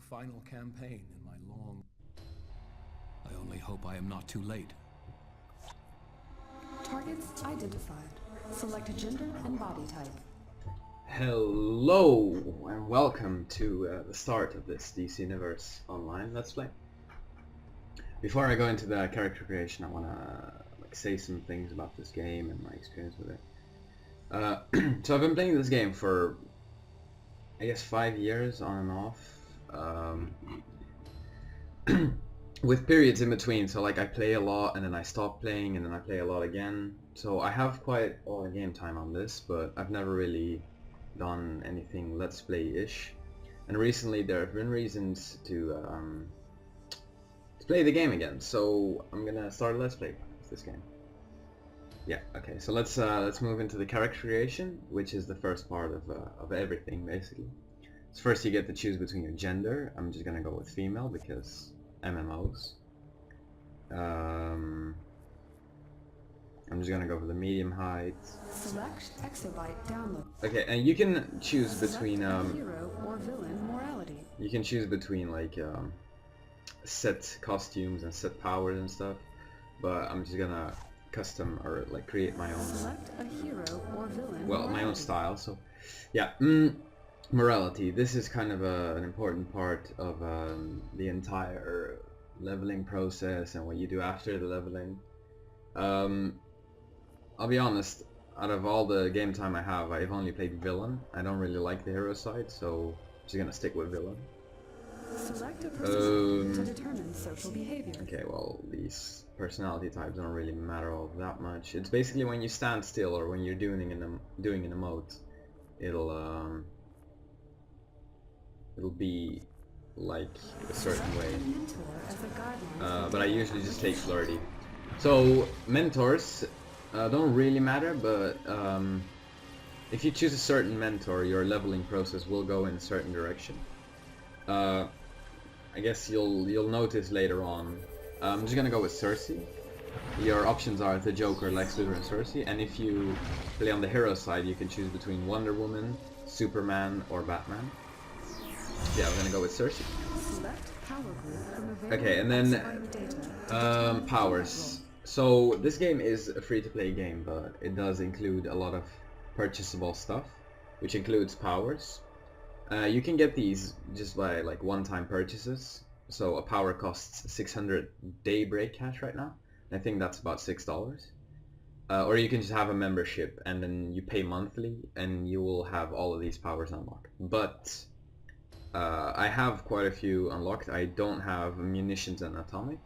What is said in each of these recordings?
final campaign in my long... I only hope I am not too late. Targets identified. Select gender and body type. Hello and welcome to the start of this DC Universe Online Let's Play. Before I go into the character creation, I want to say some things about this game and my experience with it. So I've been playing this game for, I guess, 5 years on and off, with periods in between. So like I play a lot and then I stop playing and then I play a lot again. So I have quite a lot of game time on this, but I've never really done anything Let's Play-ish. And recently there have been reasons to play the game again. So I'm gonna start a Let's Play with this game. Yeah, okay, so let's move into the character creation, which is the first part of everything, basically. So first you get to choose between your gender. I'm just gonna go with female because MMOs. I'm just gonna go for the medium height. Select exobyte download. Okay, and you can choose between hero or villain morality. you can choose between like set costumes and set powers and stuff, but I'm just gonna custom or like create my own. Select a hero or villain. Well, my own style. So, yeah, morality. This is kind of an important part of the entire leveling process and what you do after the leveling. I'll be honest. Out of all the game time I have, I've only played villain. I don't really like the hero side, so I'm just gonna stick with villain. Select a person to determine social behavior. Okay, well, these personality types don't really matter all that much. It's basically when you stand still or when you're doing an emote, it'll be like a certain way. But I usually just take flirty. So mentors don't really matter, but if you choose a certain mentor, your leveling process will go in a certain direction. I guess you'll notice later on. I'm just gonna go with Cersei. Your options are the Joker, Lex Luthor, and Cersei. And if you play on the hero side, you can choose between Wonder Woman, Superman, or Batman. Yeah, I'm gonna go with Cersei. Okay, and then powers. So this game is a free-to-play game, but it does include a lot of purchasable stuff, which includes powers. You can get these just by like one-time purchases. So a power costs 600 daybreak cash right now. I think that's about $6. Or you can just have a membership and then you pay monthly and you will have all of these powers unlocked. But I have quite a few unlocked. I don't have munitions and atomic.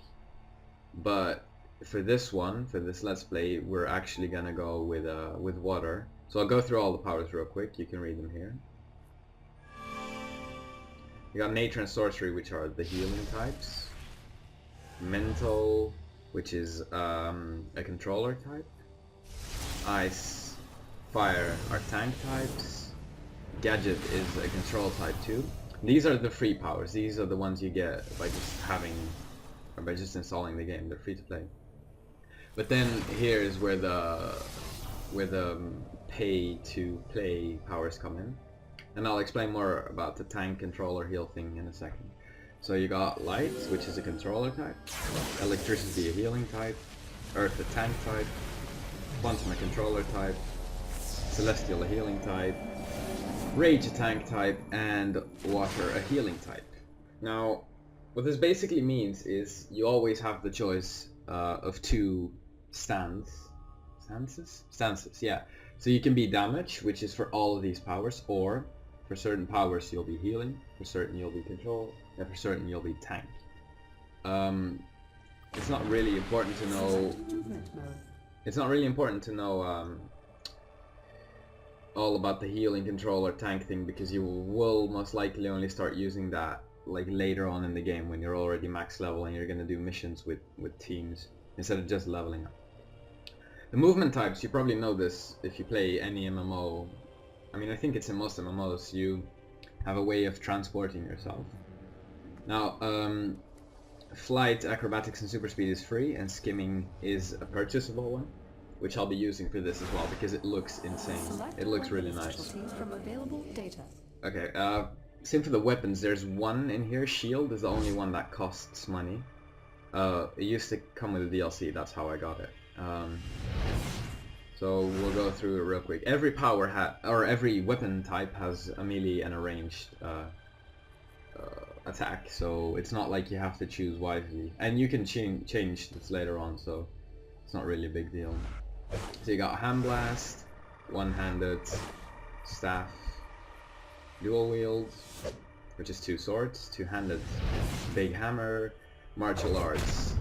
But for this one, for this Let's Play, we're actually gonna go with water. So I'll go through all the powers real quick. You can read them here. You got nature and sorcery, which are the healing types. Mental, which is a controller type. Ice, fire are tank types. Gadget is a control type too. These are the free powers. These are the ones you get by just having, or by just installing the game. They're free to play. But then here is where the pay to play powers come in. And I'll explain more about the tank controller heal thing in a second. So you got light, which is a controller type, electricity a healing type, earth a tank type, quantum a controller type, celestial a healing type, rage a tank type, and water a healing type. Now, what this basically means is you always have the choice of two stances, yeah. So you can be damage, which is for all of these powers, or for certain powers you'll be healing, for certain you'll be control, and for certain you'll be tank. It's not really important to know. It's not really important to know all about the healing, control, or tank thing, because you will most likely only start using that like later on in the game when you're already max level and you're gonna do missions with teams instead of just leveling up. The movement types, you probably know this if you play any MMO. I mean, I think it's in most MMOs, you have a way of transporting yourself. Now, flight, acrobatics, and super speed is free, and skimming is a purchasable one, which I'll be using for this as well because it looks insane. It looks really nice. From available data. Okay, Same for the weapons. There's one in here. Shield is the only one that costs money. It used to come with the DLC. That's how I got it. So we'll go through it real quick. Every every weapon type has a melee and a ranged attack. So it's not like you have to choose wisely. And you can change this later on. So it's not really a big deal. So you got hand blast, one-handed, staff, dual wield, which is two swords, two-handed, big hammer, martial arts,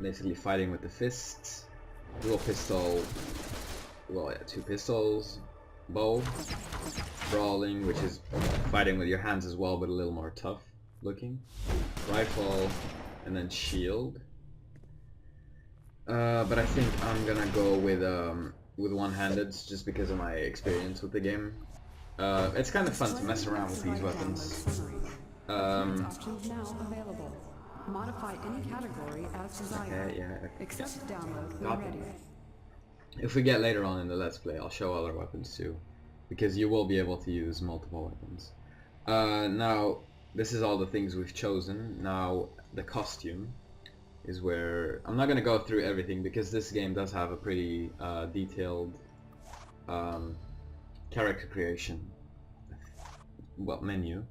basically fighting with the fists, dual pistol, well yeah, two pistols, bow, brawling, which is fighting with your hands as well, but a little more tough looking, rifle, and then shield. But I think I'm gonna go with one-handed just because of my experience with the game. It's kind of fun to mess around with these weapons. Options now available. Modify any category as desired. Okay, yeah. Except download when ready. If we get later on in the Let's Play, I'll show other weapons too, because you will be able to use multiple weapons. Now, this is all the things we've chosen. Now, the costume is where I'm not gonna go through everything because this game does have a pretty detailed character creation, well, menu.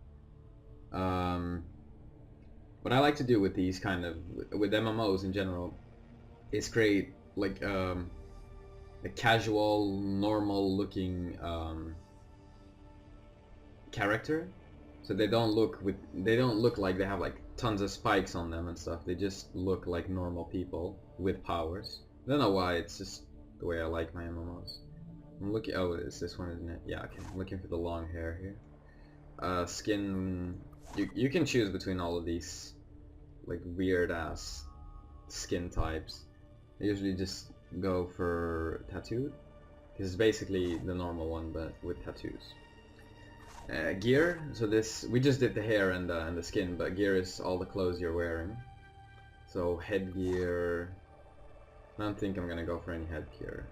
What I like to do with these with MMOs in general is create like a casual, normal looking character, so they don't look like they have like tons of spikes on them and stuff. They just look like normal people with powers. I don't know why, it's just the way I like my MMOs. I'm looking, oh, it's this one, isn't it? Yeah, okay. I'm looking for the long hair here. Skin, you can choose between all of these like weird ass skin types. I usually just go for tattooed, because it's basically the normal one but with tattoos. Gear, so this, we just did the hair and the skin, but gear is all the clothes you're wearing. So headgear, I don't think I'm gonna go for any headgear.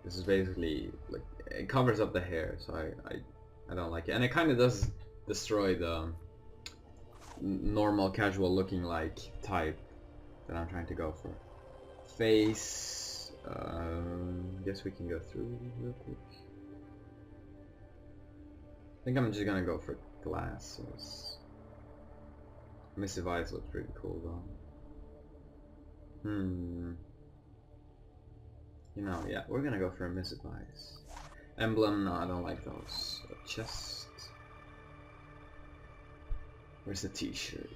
This is basically like, it covers up the hair, so I don't like it, and it kind of does destroy the normal casual looking like type that I'm trying to go for. Face, guess we can go through real quick. I think I'm just gonna go for glasses. Missive eyes looks pretty cool though. You know, yeah, we're gonna go for a missive eyes. Emblem, no, I don't like those. Chest. Where's the t-shirt?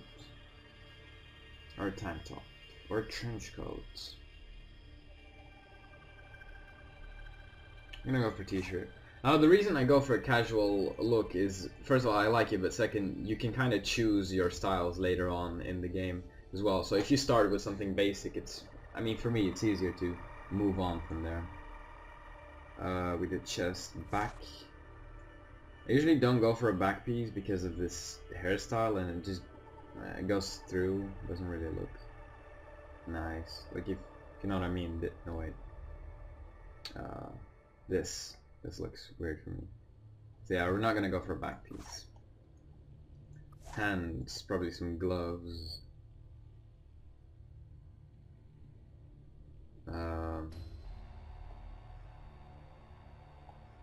Or tank top? Or trench coat? I'm gonna go for t-shirt. Now the reason I go for a casual look is, first of all, I like it, but second, you can kind of choose your styles later on in the game as well. So if you start with something basic, I mean, for me, it's easier to move on from there. We did chest, back. I usually don't go for a back piece because of this hairstyle, and it just it goes through, doesn't really look nice. Like, if you know what I mean. No, wait. This looks weird for me. So yeah, we're not gonna go for a back piece. Hands, probably some gloves.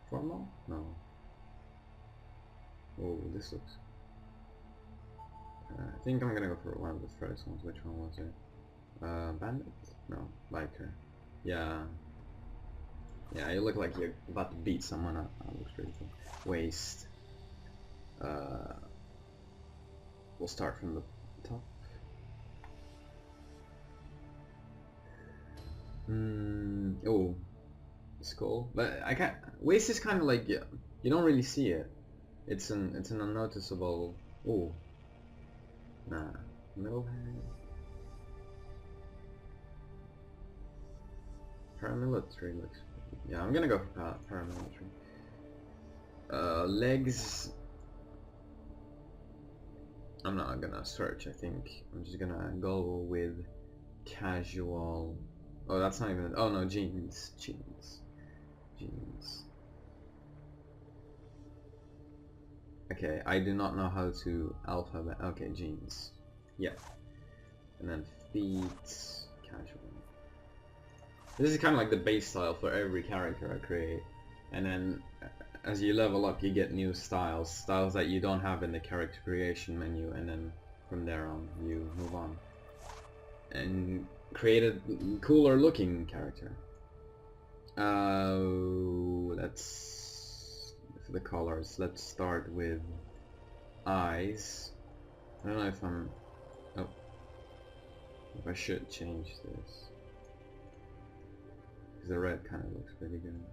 Formal? No. Oh, this looks... I think I'm gonna go for one of the first ones. Which one was it? Bandit? No, biker. Yeah. Yeah, you look like you're about to beat someone up. That looks pretty cool. Waist. We'll start from the top. Oh, skull. But I can't. Waist is kind of like, yeah, you don't really see it. It's an unnoticeable. Oh, nah. Middle hand. Paramilitary looks. Yeah, I'm gonna go for paramilitary. Legs. I'm not gonna search. I think I'm just gonna go with casual. Oh, that's not even. Oh no, jeans. Okay, I do not know how to alphabet. Okay, jeans. Yeah. And then feet, casual. This is kind of like the base style for every character I create. And then as you level up, you get new styles. Styles that you don't have in the character creation menu, and then from there on, you move on. And create a cooler looking character. Let's... for the colors, let's start with eyes. I don't know if I'm... oh. If I should change this. Because the red kind of looks pretty good.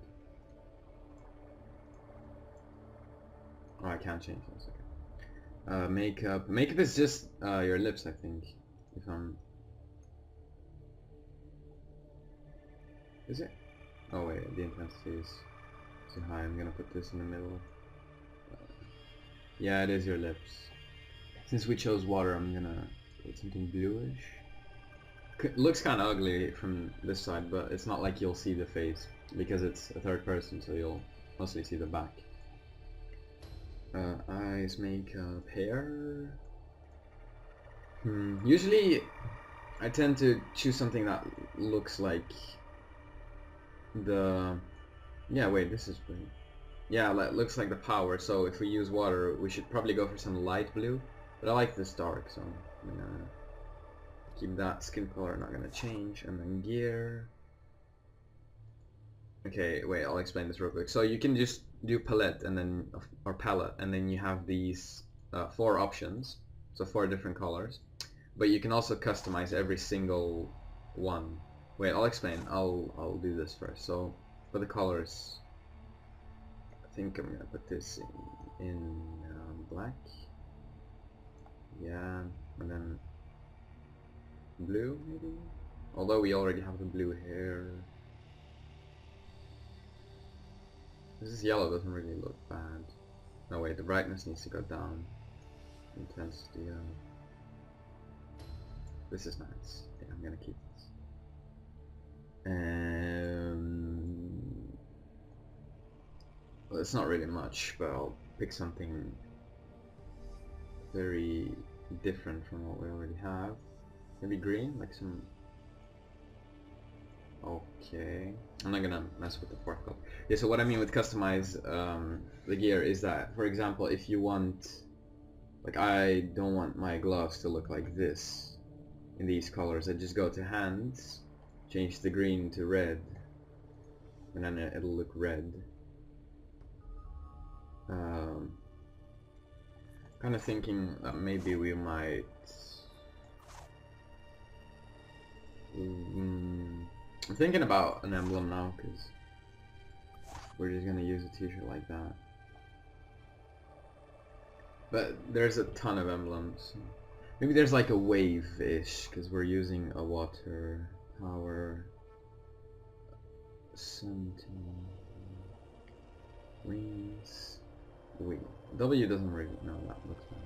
Oh, I can't change this, okay. Makeup. Makeup is just your lips, I think. If I'm... is it? Oh wait, the intensity is too high. I'm gonna put this in the middle. Yeah, it is your lips. Since we chose water, I'm gonna put something bluish. Looks kind of ugly from this side, but it's not like you'll see the face because it's a third person, so you'll mostly see the back. Eyes, makeup, hair. Usually, I tend to choose something that looks like the... yeah, wait, this is pretty... yeah, looks like the power. So if we use water, we should probably go for some light blue. But I like this dark, so I'm gonna keep that skin color, not gonna change. And then gear. Okay, wait, I'll explain this real quick. So you can just do palette and then, or palette, and then you have these 4 options, so 4 different colors. But you can also customize every single one. Wait, I'll explain. I'll do this first. So for the colors, I think I'm gonna put this in black. Yeah, and then blue maybe. Although we already have the blue hair. This yellow doesn't really look bad. No wait, the brightness needs to go down. Intensity. This is nice. Yeah, I'm gonna keep this. Well, it's not really much, but I'll pick something very different from what we already have. Maybe green, like some... okay. I'm not gonna mess with the 4th color. Yeah, so what I mean with customize the gear is that, for example, if you want... like, I don't want my gloves to look like this in these colors. I just go to hands, change the green to red, and then it'll look red. Kind of thinking that maybe we might... I'm thinking about an emblem now, because we're just gonna use a t-shirt like that. But there's a ton of emblems. Maybe there's like a wave-ish, because we're using a water power. Something. Wings. Wait. W doesn't really... no, that looks fine.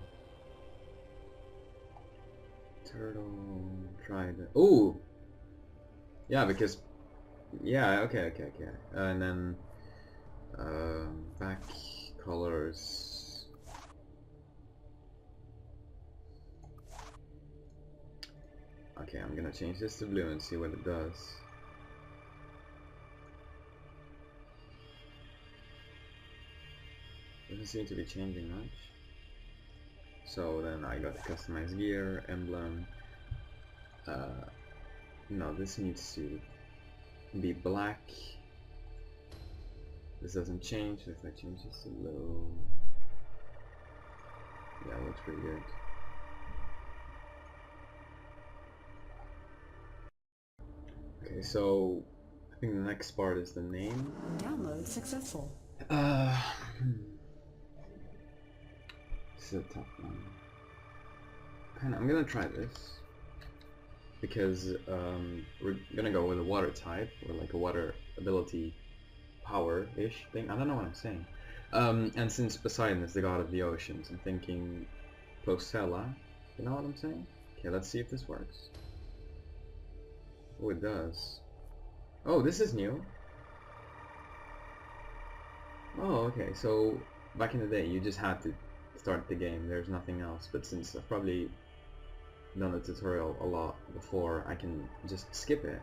Turtle. Try the... ooh! Yeah, because... yeah, okay. And then... back colors... okay, I'm gonna change this to blue and see what it does. Doesn't seem to be changing much. So then I got the customized gear, emblem. No, this needs to be black. This doesn't change. If I change this to low, yeah, it looks pretty good. Okay, so I think the next part is the name. Download successful. This is a tough one. I'm gonna try this because we're gonna go with a water type, or like a water ability power-ish thing. I don't know what I'm saying. And since Poseidon is the god of the oceans, I'm thinking Posella. You know what I'm saying? Okay, let's see if this works. Oh, it does. Oh, this is new. Oh, okay. So back in the day, you just had to start the game. There's nothing else. But since I've probably done the tutorial a lot before, I can just skip it.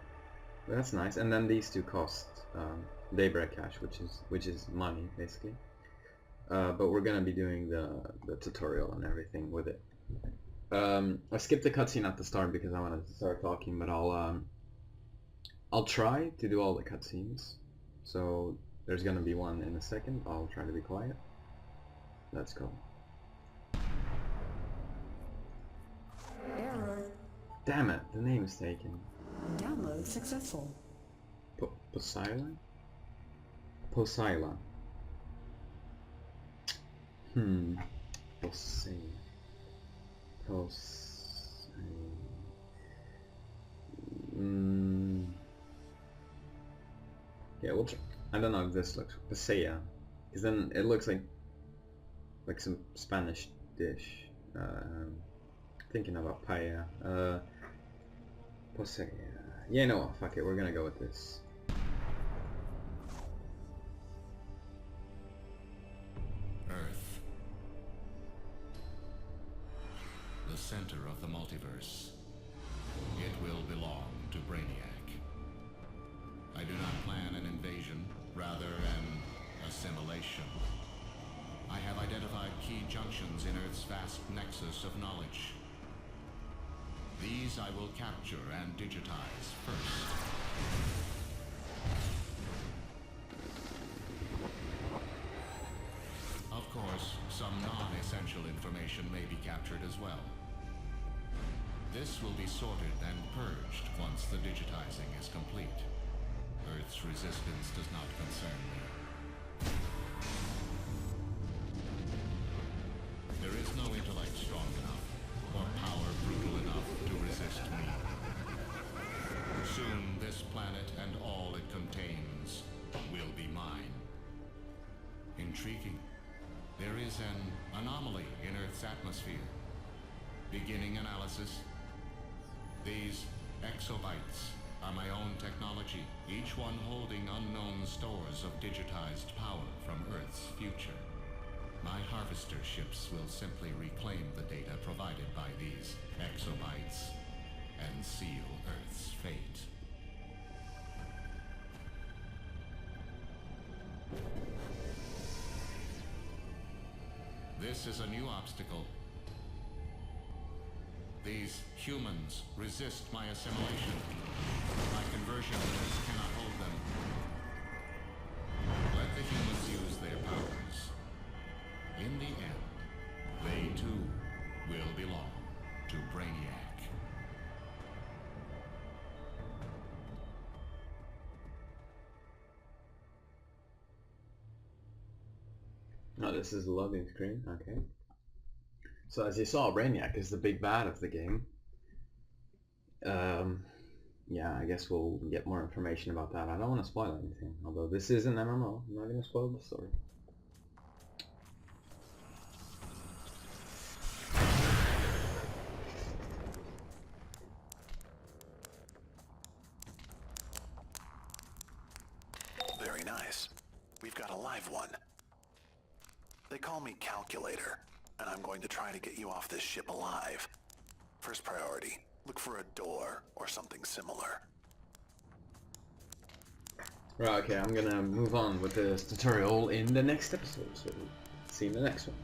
But that's nice. And then these two cost daybreak cash, which is money basically. But we're gonna be doing the tutorial and everything with it. I skipped the cutscene at the start because I wanted to start talking, but I'll try to do all the cutscenes. So there's gonna be one in a second. I'll try to be quiet. Let's go. Error. Damn it, the name is taken. Download successful. Posila? Posila. Posila. Yeah, we'll try. I don't know if this looks Pasea, because then it looks like some Spanish dish. Thinking about paella. Pasea. Yeah, no, fuck it. We're gonna go with this. Earth. The center of the multiverse. It will belong to Brainiac. I do not plan an invasion, rather an assimilation. I have identified key junctions in Earth's vast nexus of knowledge. These I will capture and digitize first. Of course, some non-essential information may be captured as well. This will be sorted and purged once the digitizing is complete. Earth's resistance does not concern me. There is no intellect strong enough, or power brutal enough to resist me. Soon this planet and all it contains will be mine. Intriguing. There is an anomaly in Earth's atmosphere. Beginning analysis. These exobytes are my own technology, each one holding unknown stores of digitized power from Earth's future. My harvester ships will simply reclaim the data provided by these exobytes and seal Earth's fate. This is a new obstacle. These humans resist my assimilation. My conversion units cannot hold them. Let the humans use their powers. In the end, they too will belong to Brainiac. Oh, this is a loading screen. Okay. So as you saw, Brainiac is the big bad of the game. Yeah, I guess we'll get more information about that. I don't want to spoil anything, although this is an MMO. I'm not going to spoil the story. Very nice. We've got a live one. They call me Calculator, and I'm going to try to get you off this ship alive. First priority, look for a door or something similar. Right, okay, I'm gonna move on with this tutorial in the next episode, so see you in the next one.